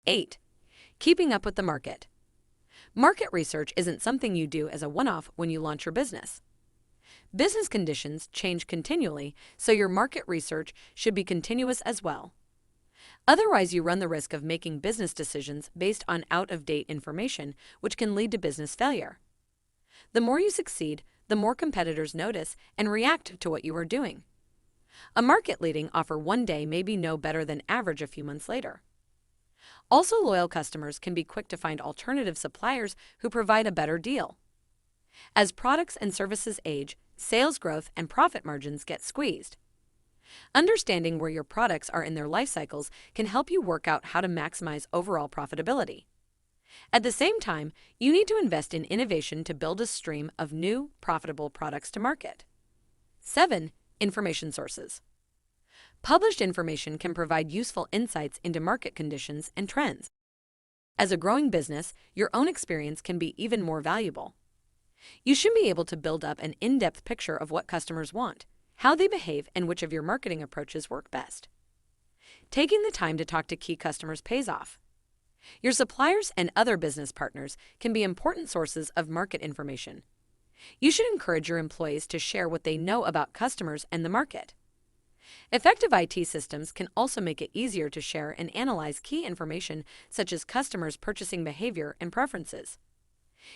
8. Keeping up with the market. Market research isn't something you do as a one-off when you launch your business. Business conditions change continually, so your market research should be continuous as well. Otherwise, you run the risk of making business decisions based on out-of-date information, which can lead to business failure. The more you succeed, the more competitors notice and react to what you are doing. A market-leading offer one day may be no better than average a few months later. Also, loyal customers can be quick to find alternative suppliers who provide a better deal. As products and services age, sales growth and profit margins get squeezed. Understanding where your products are in their life cycles can help you work out how to maximize overall profitability. At the same time, you need to invest in innovation to build a stream of new, profitable products to market. 7. Information sources. Published information can provide useful insights into market conditions and trends. As a growing business, your own experience can be even more valuable. You should be able to build up an in-depth picture of what customers want, how they behave, and which of your marketing approaches work best. Taking the time to talk to key customers pays off. Your suppliers and other business partners can be important sources of market information. You should encourage your employees to share what they know about customers and the market. Effective IT systems can also make it easier to share and analyze key information such as customers' purchasing behavior and preferences.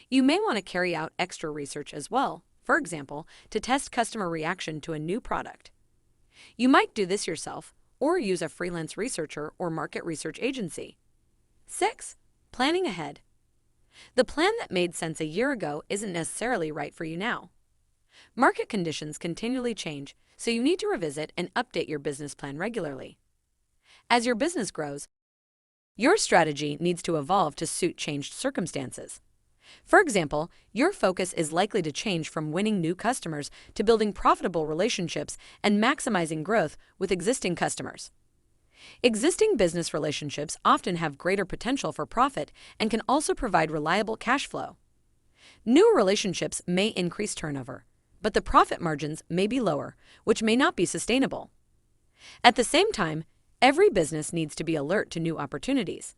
You may want to carry out extra research as well, for example, to test customer reaction to a new product. You might do this yourself or use a freelance researcher or market research agency. 6. Planning ahead. The plan that made sense a year ago isn't necessarily right for you now. Market conditions continually change, so you need to revisit and update your business plan regularly. As your business grows, your strategy needs to evolve to suit changed circumstances. For example, your focus is likely to change from winning new customers to building profitable relationships and maximizing growth with existing customers. Existing business relationships often have greater potential for profit and can also provide reliable cash flow. New relationships may increase turnover, but the profit margins may be lower, which may not be sustainable. At the same time, every business needs to be alert to new opportunities.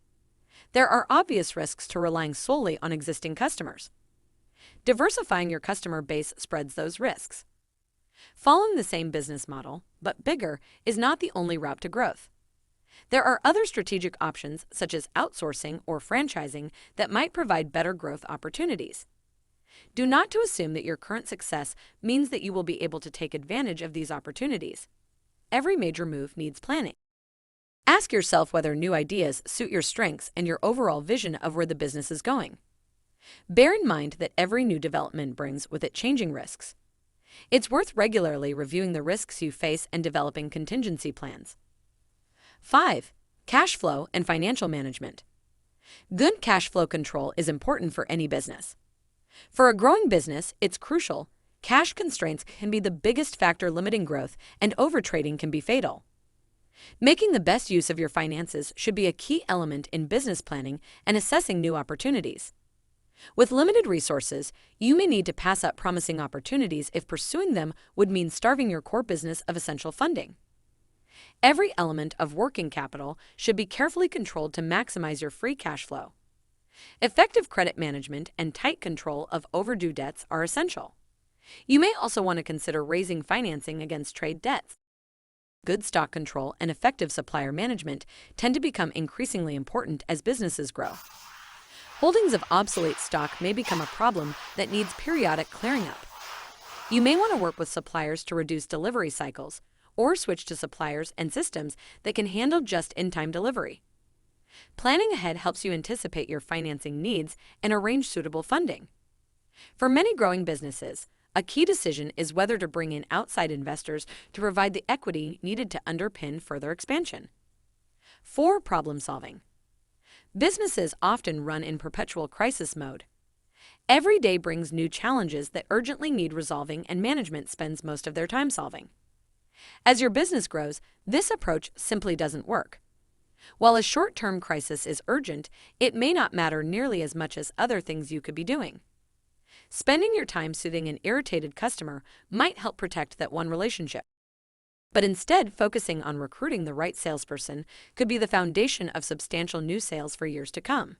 There are obvious risks to relying solely on existing customers. Diversifying your customer base spreads those risks. Following the same business model, but bigger, is not the only route to growth. There are other strategic options, such as outsourcing or franchising, that might provide better growth opportunities. Do not to assume that your current success means that you will be able to take advantage of these opportunities. Every major move needs planning. Ask yourself whether new ideas suit your strengths and your overall vision of where the business is going. Bear in mind that every new development brings with it changing risks. It's worth regularly reviewing the risks you face and developing contingency plans. 5. Cash flow and financial management. Good cash flow control is important for any business. For a growing business, it's crucial. Cash constraints can be the biggest factor limiting growth, and overtrading can be fatal. Making the best use of your finances should be a key element in business planning and assessing new opportunities. With limited resources, you may need to pass up promising opportunities if pursuing them would mean starving your core business of essential funding. Every element of working capital should be carefully controlled to maximize your free cash flow. Effective credit management and tight control of overdue debts are essential. You may also want to consider raising financing against trade debts. Good stock control and effective supplier management tend to become increasingly important as businesses grow. Holdings of obsolete stock may become a problem that needs periodic clearing up. You may want to work with suppliers to reduce delivery cycles, or switch to suppliers and systems that can handle just-in-time delivery. Planning ahead helps you anticipate your financing needs and arrange suitable funding. For many growing businesses, a key decision is whether to bring in outside investors to provide the equity needed to underpin further expansion. 4. Problem solving. Businesses often run in perpetual crisis mode. Every day brings new challenges that urgently need resolving, and management spends most of their time solving. As your business grows, this approach simply doesn't work. While a short-term crisis is urgent, it may not matter nearly as much as other things you could be doing. Spending your time soothing an irritated customer might help protect that one relationship. But instead, focusing on recruiting the right salesperson could be the foundation of substantial new sales for years to come.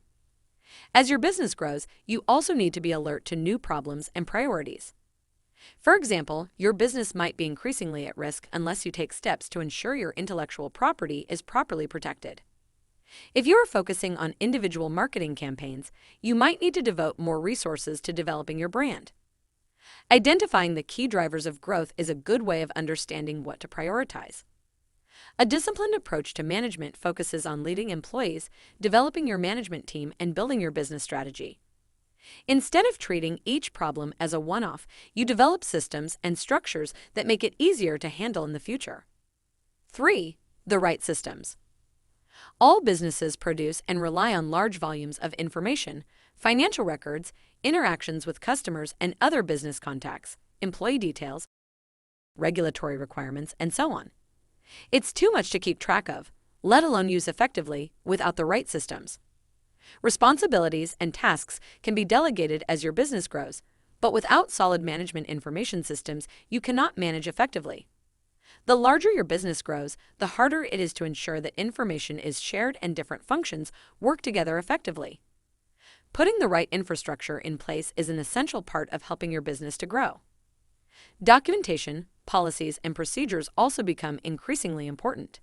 As your business grows, you also need to be alert to new problems and priorities. For example, your business might be increasingly at risk unless you take steps to ensure your intellectual property is properly protected. If you are focusing on individual marketing campaigns, you might need to devote more resources to developing your brand. Identifying the key drivers of growth is a good way of understanding what to prioritize. A disciplined approach to management focuses on leading employees, developing your management team, and building your business strategy. Instead of treating each problem as a one-off, you develop systems and structures that make it easier to handle in the future. 3. The right systems. All businesses produce and rely on large volumes of information, financial records, interactions with customers and other business contacts, employee details, regulatory requirements, and so on. It's too much to keep track of, let alone use effectively, without the right systems. Responsibilities and tasks can be delegated as your business grows, but without solid management information systems, you cannot manage effectively. The larger your business grows, the harder it is to ensure that information is shared and different functions work together effectively. Putting the right infrastructure in place is an essential part of helping your business to grow. Documentation, policies, and procedures also become increasingly important.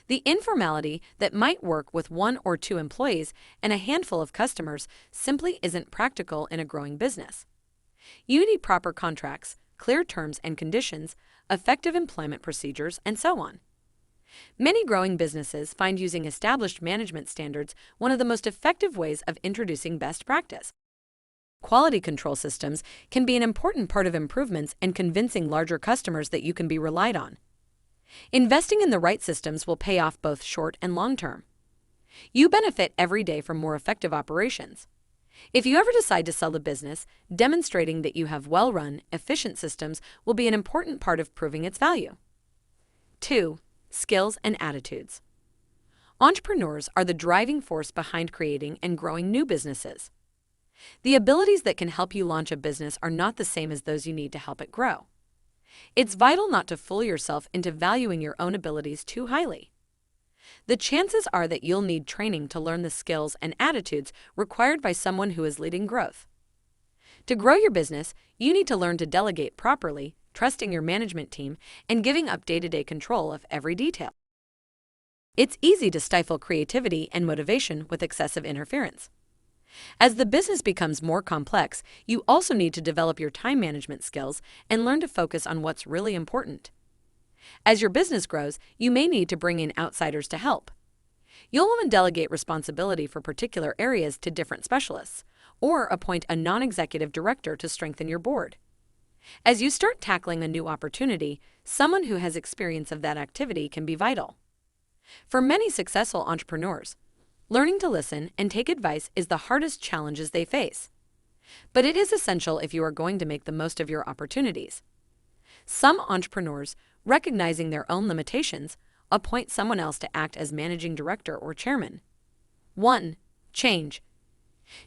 The informality that might work with 1 or 2 employees and a handful of customers simply isn't practical in a growing business. You need proper contracts, clear terms and conditions, effective employment procedures, and so on. Many growing businesses find using established management standards one of the most effective ways of introducing best practice. Quality control systems can be an important part of improvements and convincing larger customers that you can be relied on. Investing in the right systems will pay off both short and long term. You benefit every day from more effective operations. If you ever decide to sell the business, demonstrating that you have well-run, efficient systems will be an important part of proving its value. 2. Skills and attitudes. Entrepreneurs are the driving force behind creating and growing new businesses. The abilities that can help you launch a business are not the same as those you need to help it grow. It's vital not to fool yourself into valuing your own abilities too highly. The chances are that you'll need training to learn the skills and attitudes required by someone who is leading growth. To grow your business, you need to learn to delegate properly, trusting your management team, and giving up day-to-day control of every detail. It's easy to stifle creativity and motivation with excessive interference. As the business becomes more complex, you also need to develop your time management skills and learn to focus on what's really important. As your business grows, you may need to bring in outsiders to help. You'll want to delegate responsibility for particular areas to different specialists, or appoint a non-executive director to strengthen your board. As you start tackling a new opportunity, someone who has experience of that activity can be vital. For many successful entrepreneurs, learning to listen and take advice is the hardest challenges they face. But it is essential if you are going to make the most of your opportunities. Some entrepreneurs, recognizing their own limitations, appoint someone else to act as managing director or chairman. 1. Change.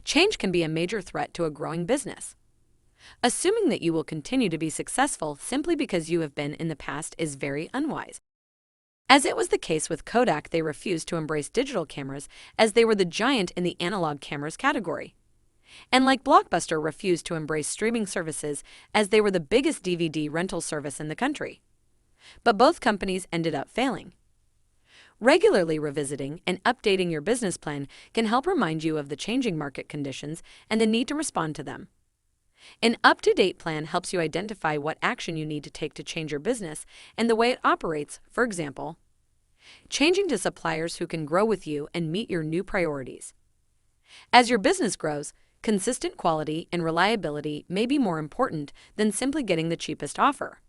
Change can be a major threat to a growing business. Assuming that you will continue to be successful simply because you have been in the past is very unwise. As it was the case with Kodak, they refused to embrace digital cameras as they were the giant in the analog cameras category. And like Blockbuster refused to embrace streaming services as they were the biggest DVD rental service in the country. But both companies ended up failing. Regularly revisiting and updating your business plan can help remind you of the changing market conditions and the need to respond to them. An up-to-date plan helps you identify what action you need to take to change your business and the way it operates, for example, changing to suppliers who can grow with you and meet your new priorities. As your business grows, consistent quality and reliability may be more important than simply getting the cheapest offer.